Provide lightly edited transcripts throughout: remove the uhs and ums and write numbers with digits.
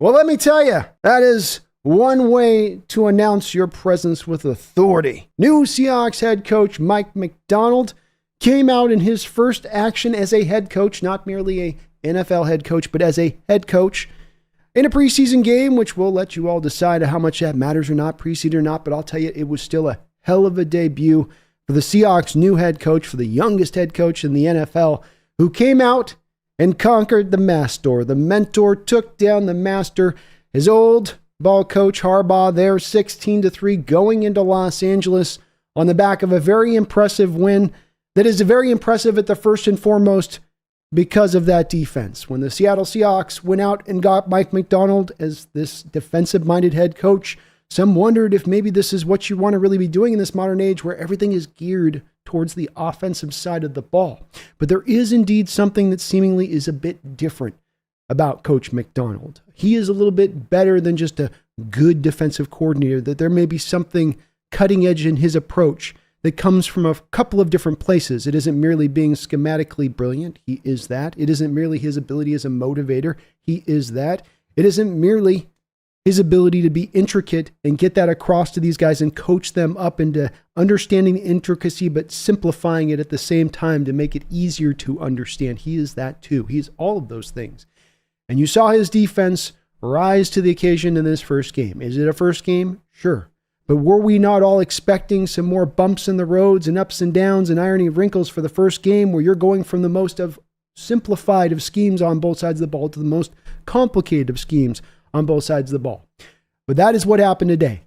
Well, let me tell you, that is one way to announce your presence with authority. New Seahawks head coach Mike Macdonald came out in his first action as a head coach, not merely a NFL head coach, but as a head coach in a preseason game, which we'll let you all decide how much that matters or not, preseason or not, but I'll tell you, it was still a hell of a debut for the Seahawks' new head coach, for the youngest head coach in the NFL, who came out and conquered the Mastor. The mentor took down the master. His old ball coach, Harbaugh, there 16-3 going into Los Angeles on the back of a very impressive win that is very impressive at the first and foremost because of that defense. When the Seattle Seahawks went out and got Mike Macdonald as this defensive-minded head coach, some wondered if maybe this is what you want to really be doing in this modern age where everything is geared towards the offensive side of the ball. But there is indeed something that seemingly is a bit different about Coach Macdonald. He is a little bit better than just a good defensive coordinator, that there may be something cutting edge in his approach that comes from a couple of different places. It isn't merely being schematically brilliant. He is that. It isn't merely his ability as a motivator. He is that. It isn't merely his ability to be intricate and get that across to these guys and coach them up into understanding the intricacy, but simplifying it at the same time to make it easier to understand. He is that too. He is all of those things. And you saw his defense rise to the occasion in this first game. Is it a first game? Sure. But were we not all expecting some more bumps in the roads and ups and downs and irony of wrinkles for the first game, where you're going from the most of simplified of schemes on both sides of the ball to the most complicated of schemes on both sides of the ball? But that is what happened today.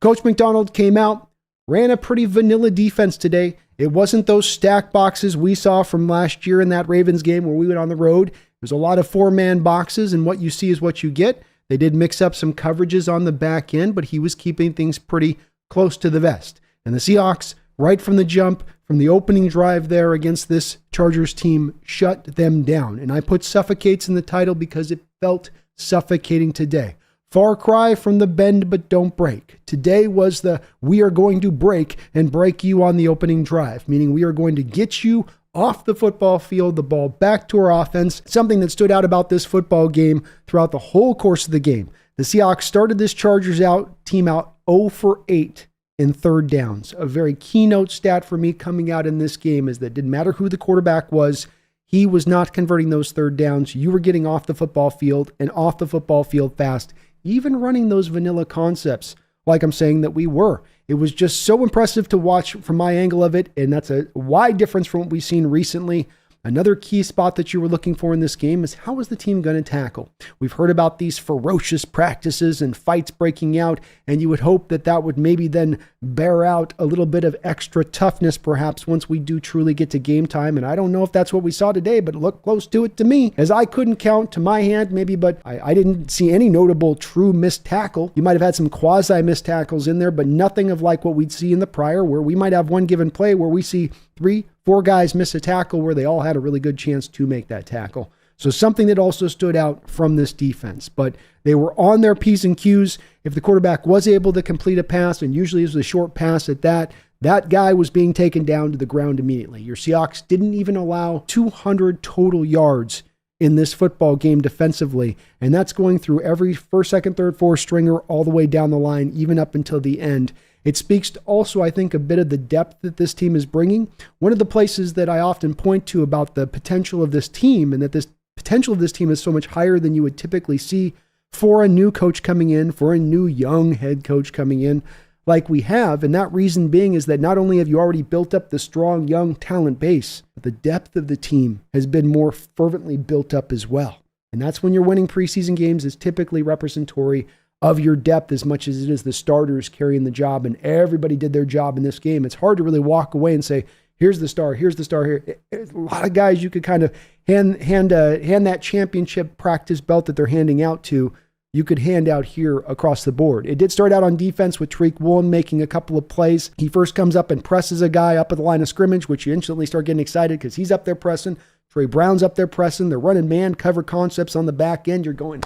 Coach Macdonald came out, ran a pretty vanilla defense today. It wasn't those stack boxes we saw from last year in that Ravens game where we went on the road. There's a lot of four-man boxes, and what you see is what you get. They did mix up some coverages on the back end, but he was keeping things pretty close to the vest. And the Seahawks, right from the jump, from the opening drive there against this Chargers team, shut them down. And I put suffocates in the title because it felt suffocating today. Far cry from the bend but don't break. Today was the we are going to break and break you on the opening drive, meaning we are going to get you off the football field, the ball back to our offense. Something that stood out about this football game throughout the whole course of the game. The Seahawks started this Chargers team out 0 for 8 in third downs. A very keynote stat for me coming out in this game is that it didn't matter who the quarterback was, he was not converting those third downs. You were getting off the football field and off the football field fast, even running those vanilla concepts like I'm saying that we were. It was just so impressive to watch from my angle of it, and that's a wide difference from what we've seen recently. Another key spot that you were looking for in this game is how is the team going to tackle? We've heard about these ferocious practices and fights breaking out, and you would hope that that would maybe then bear out a little bit of extra toughness perhaps once we do truly get to game time. And I don't know if that's what we saw today, but it looked close to it to me, as I couldn't count to my hand maybe, but I didn't see any notable true missed tackle. You might have had some quasi missed tackles in there, but nothing of like what we'd see in the prior, where we might have one given play where we see 3-4 guys miss a tackle where they all had a really good chance to make that tackle. So something that also stood out from this defense, but they were on their P's and Q's. If the quarterback was able to complete a pass, and usually it was a short pass at that guy was being taken down to the ground immediately. Your Seahawks didn't even allow 200 total yards in this football game defensively, and that's going through every first, second, third, fourth stringer all the way down the line, even up until the end. It speaks to also, I think, a bit of the depth that this team is bringing. One of the places that I often point to about the potential of this team, and that this potential of this team is so much higher than you would typically see for a new coach coming in, for a new young head coach coming in, like we have. And that reason being is that not only have you already built up the strong young talent base, but the depth of the team has been more fervently built up as well. And that's when you're winning preseason games, is typically representatory of your depth as much as it is the starters carrying the job, and everybody did their job in this game. It's hard to really walk away and say, here's the star here. A lot of guys you could kind of hand that championship practice belt that they're handing out to, you could hand out here across the board. It did start out on defense with Tariq Woolen making a couple of plays. He first comes up and presses a guy up at the line of scrimmage, which you instantly start getting excited because he's up there pressing. Trey Brown's up there pressing. They're running man cover concepts on the back end. You're going,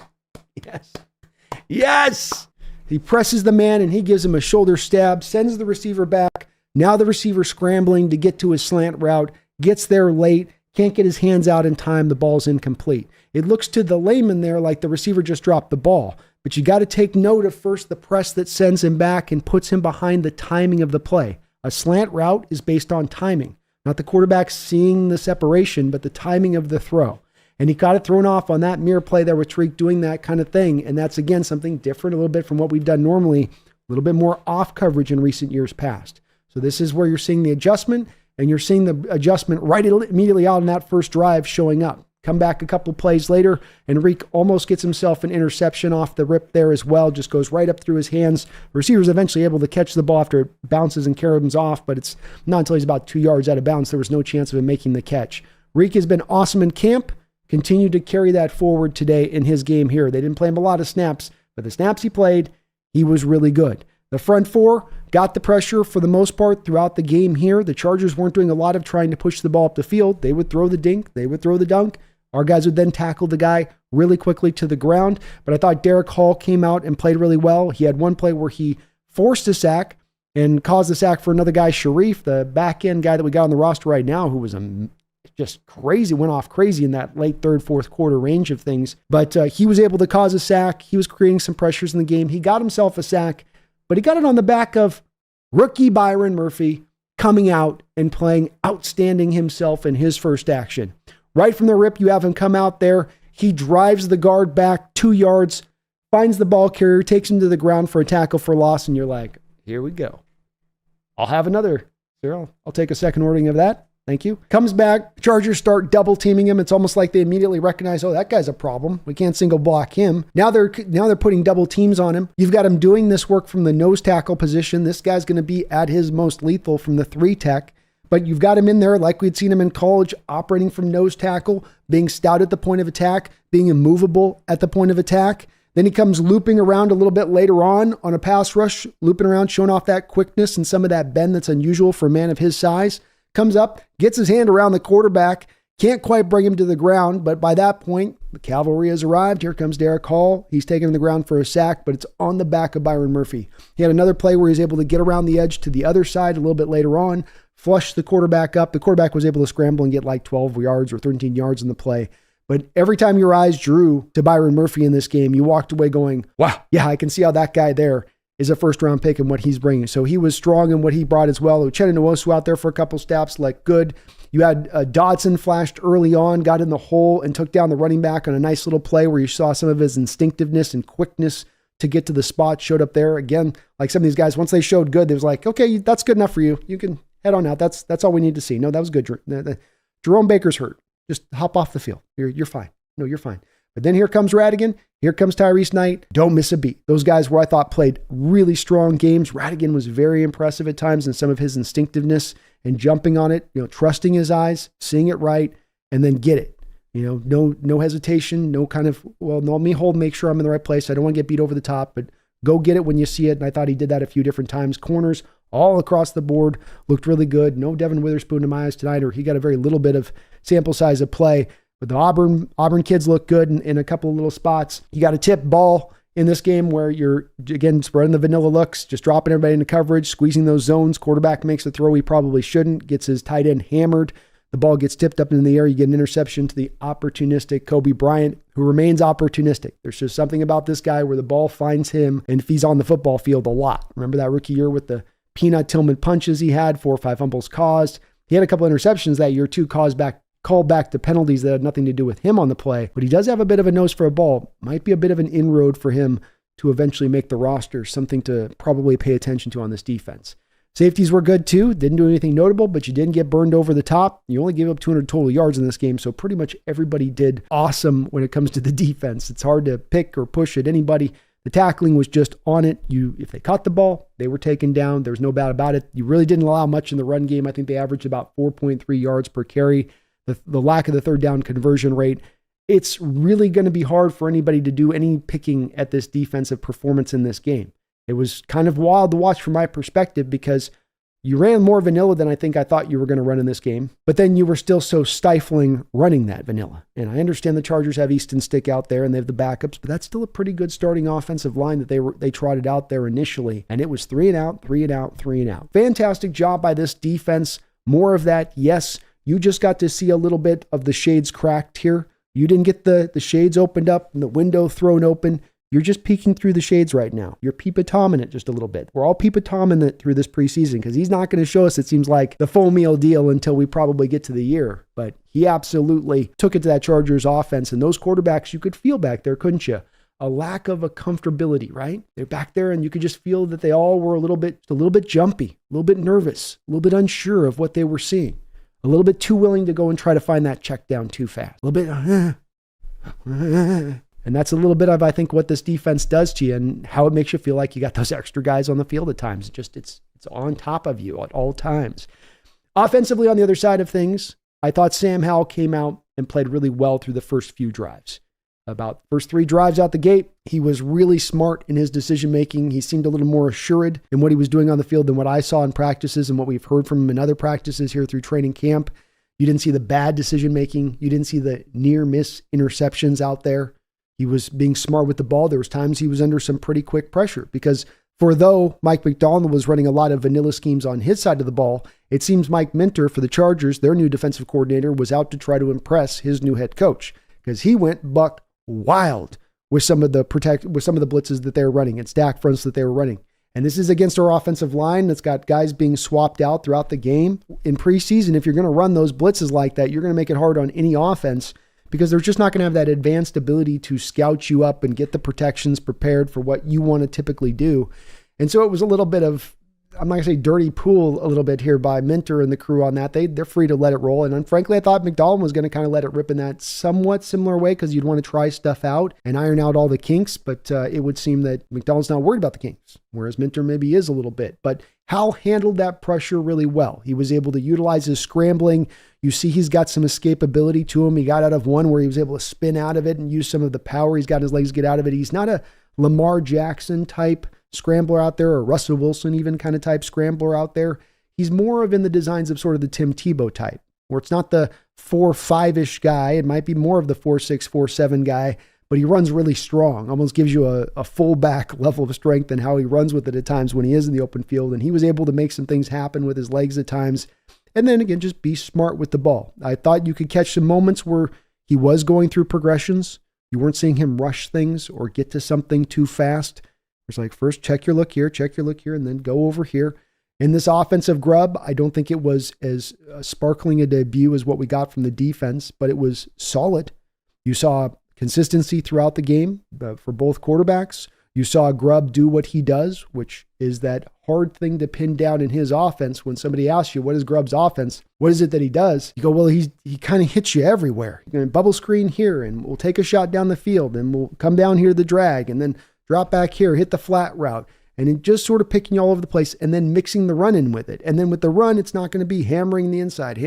yes. He presses the man and he gives him a shoulder stab, sends the receiver back. Now the receiver scrambling to get to his slant route, gets there late, can't get his hands out in time, the ball's incomplete. It looks to the layman there like the receiver just dropped the ball, but you got to take note of first the press that sends him back and puts him behind the timing of the play. A slant route is based on timing, not the quarterback seeing the separation, but the timing of the throw. And he got it thrown off on that mirror play there with Tariq doing that kind of thing. And that's, again, something different a little bit from what we've done normally, a little bit more off coverage in recent years past. So this is where you're seeing the adjustment, and you're seeing the adjustment right immediately out in that first drive showing up. Come back a couple plays later, and Reek almost gets himself an interception off the rip there as well. Just goes right up through his hands. The receiver's eventually able to catch the ball after it bounces and carries him off, but it's not until he's about 2 yards out of bounds. There was no chance of him making the catch. Reek has been awesome in camp. Continued to carry that forward today in his game here. They didn't play him a lot of snaps, but the snaps he played, he was really good. The front four got the pressure for the most part throughout the game here. The Chargers weren't doing a lot of trying to push the ball up the field. They would throw the dink. They would throw the dunk. Our guys would then tackle the guy really quickly to the ground. But I thought Derek Hall came out and played really well. He had one play where he forced a sack and caused a sack for another guy, Sharif, the back end guy that we got on the roster right now, who was just crazy, went off crazy in that late third, fourth quarter range of things. But he was able to cause a sack. He was creating some pressures in the game. He got himself a sack, but he got it on the back of rookie Byron Murphy coming out and playing outstanding himself in his first action. Right from the rip, you have him come out there. He drives the guard back 2 yards, finds the ball carrier, takes him to the ground for a tackle for loss, and you're like, here we go. I'll have another. Cyril, I'll take a second ordering of that. Thank you. Comes back. Chargers start double teaming him. It's almost like they immediately recognize, oh, that guy's a problem. We can't single block him. Now they're putting double teams on him. You've got him doing this work from the nose tackle position. This guy's going to be at his most lethal from the 3 tech. But you've got him in there like we'd seen him in college, operating from nose tackle, being stout at the point of attack, being immovable at the point of attack. Then he comes looping around a little bit later on a pass rush, looping around, showing off that quickness and some of that bend that's unusual for a man of his size. Comes up, gets his hand around the quarterback, can't quite bring him to the ground, but by that point, the cavalry has arrived. Here comes Derek Hall. He's taken the ground for a sack, but it's on the back of Byron Murphy. He had another play where he's able to get around the edge to the other side a little bit later on, flush the quarterback up. The quarterback was able to scramble and get like 12 yards or 13 yards in the play. But every time your eyes drew to Byron Murphy in this game, you walked away going, wow, yeah, I can see how that guy there is a first-round pick and what he's bringing. So he was strong in what he brought as well. Uchenna Nwosu out there for a couple steps, like good. You had Dodson flashed early on, got in the hole and took down the running back on a nice little play where you saw some of his instinctiveness and quickness to get to the spot, showed up there. Again, like some of these guys, once they showed good, they was like, okay, that's good enough for you. You can head on out. That's all we need to see. No, that was good. Jerome Baker's hurt. Just hop off the field. You're fine. No, you're fine. But then here comes Radigan. Here comes Tyrese Knight. Don't miss a beat. Those guys were, I thought, played really strong games. Radigan was very impressive at times in some of his instinctiveness and jumping on it, trusting his eyes, seeing it right, and then get it. No hesitation, no kind of, well, no, let me make sure I'm in the right place. I don't want to get beat over the top, but go get it when you see it. And I thought he did that a few different times. Corners all across the board looked really good. No Devin Witherspoon in my eyes tonight, or he got a very little bit of sample size of play. But the Auburn kids look good in a couple of little spots. You got a tip ball in this game where you're, again, spreading the vanilla looks, just dropping everybody into coverage, squeezing those zones. Quarterback makes a throw he probably shouldn't, gets his tight end hammered. The ball gets tipped up in the air. You get an interception to the opportunistic Kobe Bryant, who remains opportunistic. There's just something about this guy where the ball finds him and he's on the football field a lot. Remember that rookie year with the Peanut Tillman punches he had, 4 or 5 fumbles caused. He had a couple of interceptions that year too, called back to penalties that had nothing to do with him on the play, but he does have a bit of a nose for a ball. Might be a bit of an inroad for him to eventually make the roster, something to probably pay attention to on this defense. Safeties were good too. Didn't do anything notable, but you didn't get burned over the top. You only gave up 200 total yards in this game, so pretty much everybody did awesome when it comes to the defense. It's hard to pick or push at anybody. The tackling was just on it. If they caught the ball, they were taken down. There's no doubt about it. You really didn't allow much in the run game. I think they averaged about 4.3 yards per carry. The lack of the third down conversion rate, it's really going to be hard for anybody to do any picking at this defensive performance in this game. It was kind of wild to watch from my perspective because you ran more vanilla than I thought you were going to run in this game, but then you were still so stifling running that vanilla. And I understand the Chargers have Easton Stick out there and they have the backups, but that's still a pretty good starting offensive line that they trotted out there initially. And it was 3 and out, 3 and out, 3 and out. Fantastic job by this defense. More of that, yes. You just got to see a little bit of the shades cracked here. You didn't get the shades opened up and the window thrown open. You're just peeking through the shades right now. You're peep-a-tomming it just a little bit. We're all peep-a-tomming it through this preseason because he's not going to show us, it seems like, the full meal deal until we probably get to the year. But he absolutely took it to that Chargers offense. And those quarterbacks, you could feel back there, couldn't you? A lack of a comfortability, right? They're back there and you could just feel that they all were a little bit jumpy, a little bit nervous, a little bit unsure of what they were seeing, a little bit too willing to go and try to find that check down too fast, a little bit, and that's a little bit of, I think, what this defense does to you and how it makes you feel like you got those extra guys on the field at times. It's on top of you at all times. Offensively, on the other side of things, I thought Sam Howell came out and played really well through the first few drives. About the first 3 drives out the gate, he was really smart in his decision-making. He seemed a little more assured in what he was doing on the field than what I saw in practices and what we've heard from him in other practices here through training camp. You didn't see the bad decision-making. You didn't see the near-miss interceptions out there. He was being smart with the ball. There was times he was under some pretty quick pressure because though Mike Macdonald was running a lot of vanilla schemes on his side of the ball, it seems Mike Minter for the Chargers, their new defensive coordinator, was out to try to impress his new head coach because he went buck wild with some of the blitzes that they were running and stack fronts that they were running. And this is against our offensive line that's got guys being swapped out throughout the game. In preseason, if you're going to run those blitzes like that, you're going to make it hard on any offense because they're just not going to have that advanced ability to scout you up and get the protections prepared for what you want to typically do. And so it was a little bit of, I'm not going to say dirty pool a little bit here by Minter and the crew on that. They're free to let it roll. And frankly, I thought Macdonald was going to kind of let it rip in that somewhat similar way because you'd want to try stuff out and iron out all the kinks. But it would seem that Macdonald's not worried about the kinks, whereas Minter maybe is a little bit. But Howell handled that pressure really well. He was able to utilize his scrambling. You see he's got some escapability to him. He got out of one where he was able to spin out of it and use some of the power he's got in his legs to get out of it. He's not a Lamar Jackson type scrambler out there or Russell Wilson even kind of type scrambler out there. He's more of in the designs of sort of the Tim Tebow type, where it's not the 4-5-ish guy. It might be more of the 4-6, 4-7 guy, but he runs really strong, almost gives you a fullback level of strength and how he runs with it at times when he is in the open field. And he was able to make some things happen with his legs at times. And then again, just be smart with the ball. I thought you could catch some moments where he was going through progressions. You weren't seeing him rush things or get to something too fast. It's like, first check your look here, and then go over here. In this offensive grub, I don't think it was as sparkling a debut as what we got from the defense, but it was solid. You saw consistency throughout the game for both quarterbacks. You saw Grubb do what he does, which is that hard thing to pin down in his offense. When somebody asks you, what is Grubb's offense? What is it that he does? You go, well, he kind of hits you everywhere. You're going to bubble screen here, and we'll take a shot down the field, and we'll come down here to the drag, and then drop back here, hit the flat route, and it just sort of picking you all over the place and then mixing the run in with it. And then with the run, it's not going to be hammering the inside.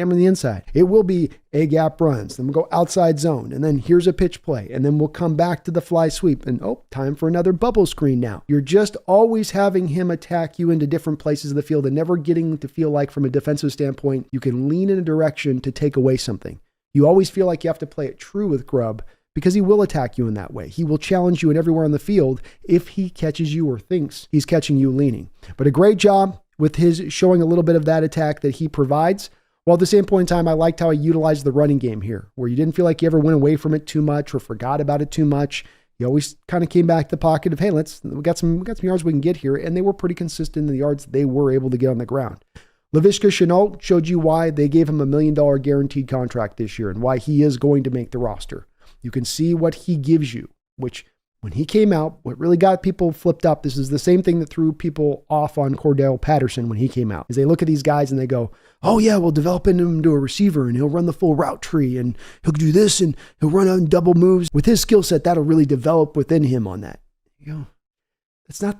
It will be A-gap runs. Then we'll go outside zone, and then here's a pitch play, and then we'll come back to the fly sweep, and time for another bubble screen now. You're just always having him attack you into different places of the field and never getting to feel like from a defensive standpoint, you can lean in a direction to take away something. You always feel like you have to play it true with Grubb, because he will attack you in that way. He will challenge you in everywhere on the field if he catches you or thinks he's catching you leaning. But a great job with his showing a little bit of that attack that he provides. While at the same point in time, I liked how he utilized the running game here, where you didn't feel like you ever went away from it too much or forgot about it too much. He always kind of came back to the pocket of, hey, we got some yards we can get here. And they were pretty consistent in the yards they were able to get on the ground. Laviska Shenault showed you why they gave him $1 million guaranteed contract this year and why he is going to make the roster. You can see what he gives you, which when he came out, what really got people flipped up, this is the same thing that threw people off on Cordell Patterson when he came out, is they look at these guys and they go, oh yeah, we'll develop him into a receiver and he'll run the full route tree and he'll do this and he'll run on double moves. With his skill set, that'll really develop within him on that.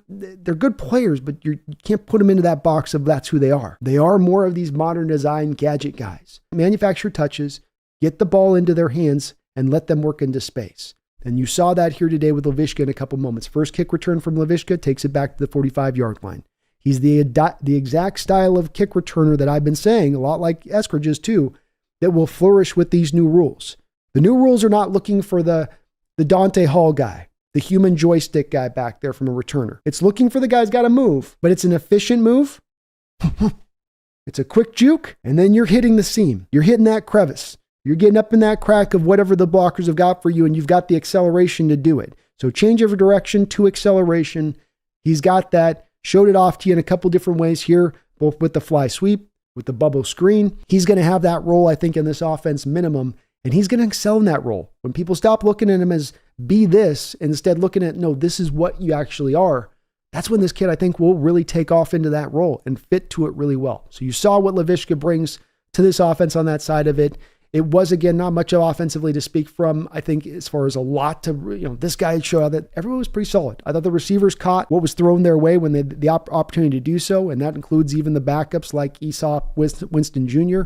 They're good players, but you can't put them into that box of that's who they are. They are more of these modern design gadget guys. Manufacture touches, get the ball into their hands, and let them work into space. And you saw that here today with Laviska in a couple moments. First kick return from Laviska takes it back to the 45-yard line. He's the exact style of kick returner that I've been saying, a lot like Eskridge is too, that will flourish with these new rules. The new rules are not looking for the Dante Hall guy, the human joystick guy back there from a returner. It's looking for the guy's got to move, but it's an efficient move. It's a quick juke, and then you're hitting the seam. You're hitting that crevice. You're getting up in that crack of whatever the blockers have got for you, and you've got the acceleration to do it. So change of direction to acceleration. He's got that. Showed it off to you in a couple different ways here, both with the fly sweep, with the bubble screen. He's going to have that role, I think, in this offense minimum, and he's going to excel in that role. When people stop looking at him as be this, and instead looking at, no, this is what you actually are, that's when this kid, I think, will really take off into that role and fit to it really well. So you saw what Laviska brings to this offense on that side of it. It was, again, not much offensively to speak from. I think as far as a lot to, this guy showed out that everyone was pretty solid. I thought the receivers caught what was thrown their way when they had the opportunity to do so, and that includes even the backups like Esau Winston Jr.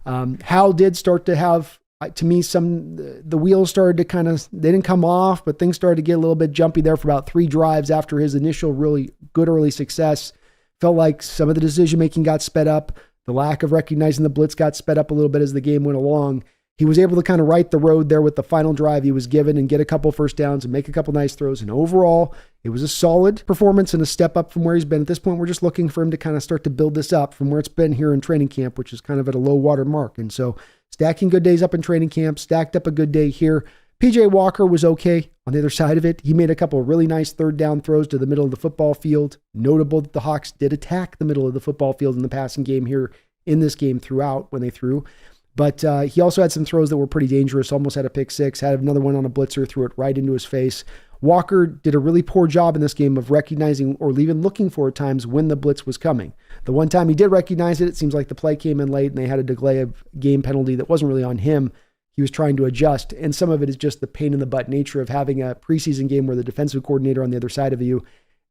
Hal did start to have, to me, the wheels started to they didn't come off, but things started to get a little bit jumpy there for about 3 drives after his initial really good early success. Felt like some of the decision-making got sped up. The lack of recognizing the blitz got sped up a little bit as the game went along. He was able to kind of right the road there with the final drive he was given and get a couple first downs and make a couple nice throws. And overall, it was a solid performance and a step up from where he's been. At this point, we're just looking for him to kind of start to build this up from where it's been here in training camp, which is kind of at a low water mark. And so stacking good days up in training camp, stacked up a good day here. PJ Walker was okay on the other side of it. He made a couple of really nice third down throws to the middle of the football field. Notable that the Hawks did attack the middle of the football field in the passing game here in this game throughout when they threw. But he also had some throws that were pretty dangerous, almost had a pick six, had another one on a blitzer, threw it right into his face. Walker did a really poor job in this game of recognizing or even looking for at times when the blitz was coming. The one time he did recognize it, it seems like the play came in late and they had a delay of game penalty that wasn't really on him. He was trying to adjust, and some of it is just the pain in the butt nature of having a preseason game where the defensive coordinator on the other side of you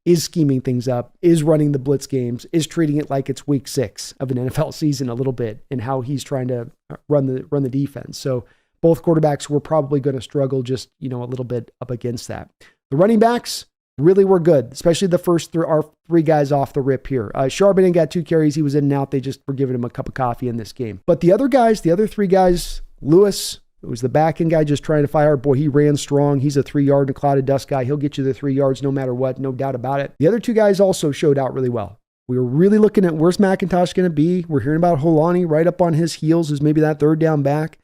is scheming things up, is running the blitz games, is treating it like it's week 6 of an NFL season a little bit, and how he's trying to run the defense. So both quarterbacks were probably going to struggle just, a little bit up against that. The running backs really were good, especially the first our 3 guys off the rip here. Charbonnet got 2 carries. He was in and out. They just were giving him a cup of coffee in this game. But the other 3 guys, Lewis, it was the back end guy just trying to fire. Boy, he ran strong. He's a 3-yard and a cloud of dust guy. He'll get you the 3 yards no matter what, no doubt about it. The other 2 guys also showed out really well. We were really looking at where's McIntosh going to be. We're hearing about Holani right up on his heels as maybe that third down back.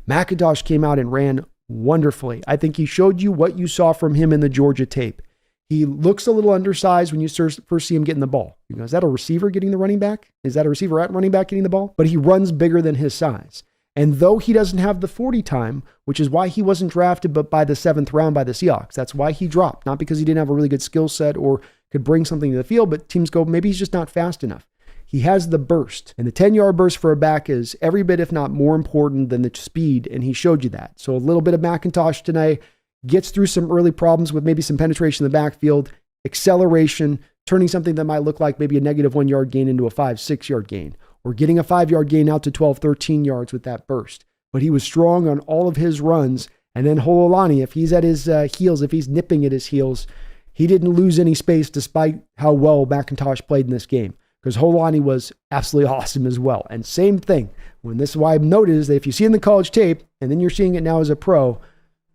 McIntosh came out and ran wonderfully. I think he showed you what you saw from him in the Georgia tape. He looks a little undersized when you first see him getting the ball. You go, is that a receiver getting the running back? Is that a receiver at running back getting the ball? But he runs bigger than his size. And though he doesn't have the 40 time, which is why he wasn't drafted but by the 7th round by the Seahawks, that's why he dropped. Not because he didn't have a really good skill set or could bring something to the field, but teams go, maybe he's just not fast enough. He has the burst. And the 10-yard burst for a back is every bit, if not more important than the speed, and he showed you that. So a little bit of McIntosh tonight gets through some early problems with maybe some penetration in the backfield, acceleration, turning something that might look like maybe a negative 1 yard gain into a 5-6 yard gain. Or getting a 5-yard gain out to 12, 13 yards with that burst. But he was strong on all of his runs. And then Holani, if he's at his heels, if he's nipping at his heels, he didn't lose any space despite how well McIntosh played in this game. Because Holani was absolutely awesome as well. And same thing. This is why I've noticed that if you see in the college tape, and then you're seeing it now as a pro,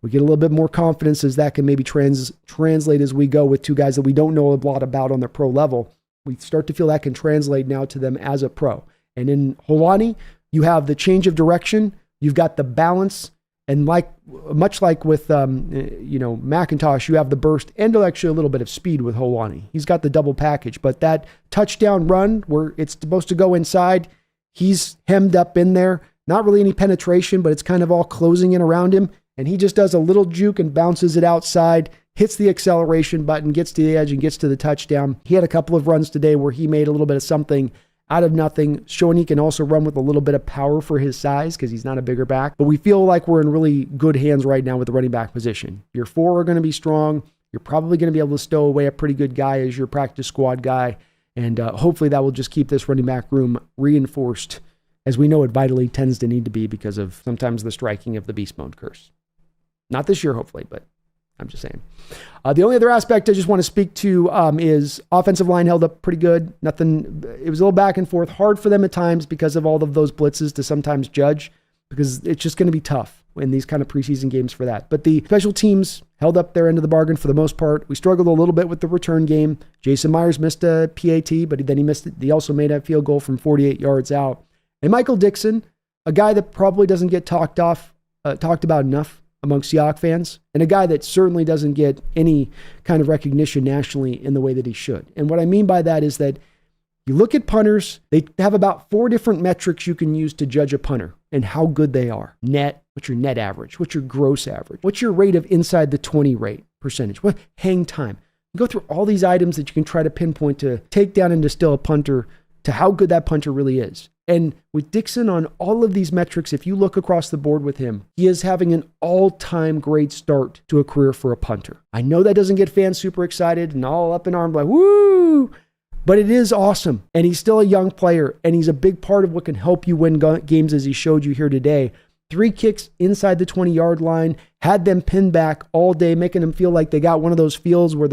we get a little bit more confidence as that can maybe translate as we go with 2 guys that we don't know a lot about on the pro level. We start to feel that can translate now to them as a pro. And in Holani, you have the change of direction, you've got the balance, and much like with McIntosh, you have the burst and actually a little bit of speed with Holani. He's got the double package, but that touchdown run where it's supposed to go inside, he's hemmed up in there. Not really any penetration, but it's kind of all closing in around him, and he just does a little juke and bounces it outside, hits the acceleration button, gets to the edge, and gets to the touchdown. He had a couple of runs today where he made a little bit of something out of nothing, showing he can also run with a little bit of power for his size because he's not a bigger back. But we feel like we're in really good hands right now with the running back position. Your 4 are going to be strong. You're probably going to be able to stow away a pretty good guy as your practice squad guy. And hopefully that will just keep this running back room reinforced, as we know it vitally tends to need to be because of sometimes the striking of the beast mode curse. Not this year, hopefully, but I'm just saying. The only other aspect I just want to speak to is offensive line held up pretty good. Nothing. It was a little back and forth. Hard for them at times because of all of those blitzes to sometimes judge, because it's just going to be tough. in these kind of preseason games for that. But the special teams held up their end of the bargain for the most part. We struggled a little bit with the return game. Jason Myers missed a PAT, but then he missed it. He also made a field goal from 48 yards out. And Michael Dickson, a guy that probably doesn't get talked about enough amongst Seahawks fans, and a guy that certainly doesn't get any kind of recognition nationally in the way that he should. And what I mean by that is that you look at punters, they have about 4 different metrics you can use to judge a punter and how good they are. Net, what's your net average? What's your gross average? What's your rate of inside the 20 rate percentage? What hang time? You go through all these items that you can try to pinpoint to take down and distill a punter to how good that punter really is. And with Dickson on all of these metrics, if you look across the board with him, he is having an all-time great start to a career for a punter. I know that doesn't get fans super excited and all up in arms like, woo! But it is awesome. And he's still a young player, and he's a big part of what can help you win games, as he showed you here today. 3 kicks inside the 20-yard line, had them pinned back all day, making them feel like they got one of those fields where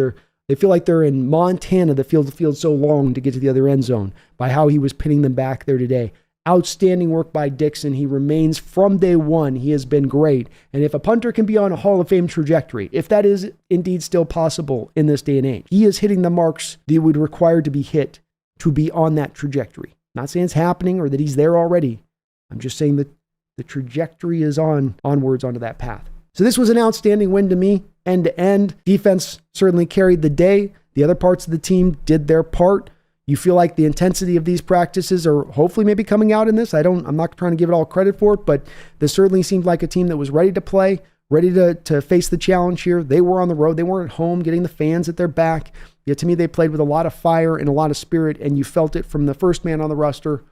they feel like they're in Montana. The field's so long to get to the other end zone by how he was pinning them back there today. Outstanding work by Dickson. He remains from day one. He has been great. And if a punter can be on a Hall of Fame trajectory, if that is indeed still possible in this day and age, he is hitting the marks that would require to be hit to be on that trajectory. Not saying it's happening or that he's there already. I'm just saying that the trajectory is onwards onto that path. So this was an outstanding win to me, end to end. Defense certainly carried the day. The other parts of the team did their part. You feel like the intensity of these practices are hopefully maybe coming out in this. I'm not trying to give it all credit for it, but this certainly seemed like a team that was ready to play, ready to face the challenge here. They were on the road. They weren't at home getting the fans at their back. Yet to me, they played with a lot of fire and a lot of spirit, and you felt it from the first man on the roster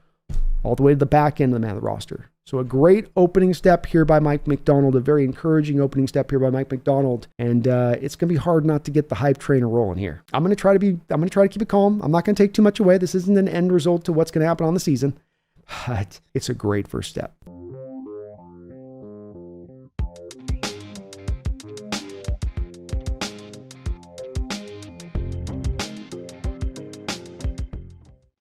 all the way to the back end of the man on the roster. So a great opening step here by Mike Macdonald, a very encouraging opening step here by Mike Macdonald, and it's going to be hard not to get the hype train rolling here. I'm going to try to keep it calm. I'm not going to take too much away. This isn't an end result to what's going to happen on the season, but it's a great first step.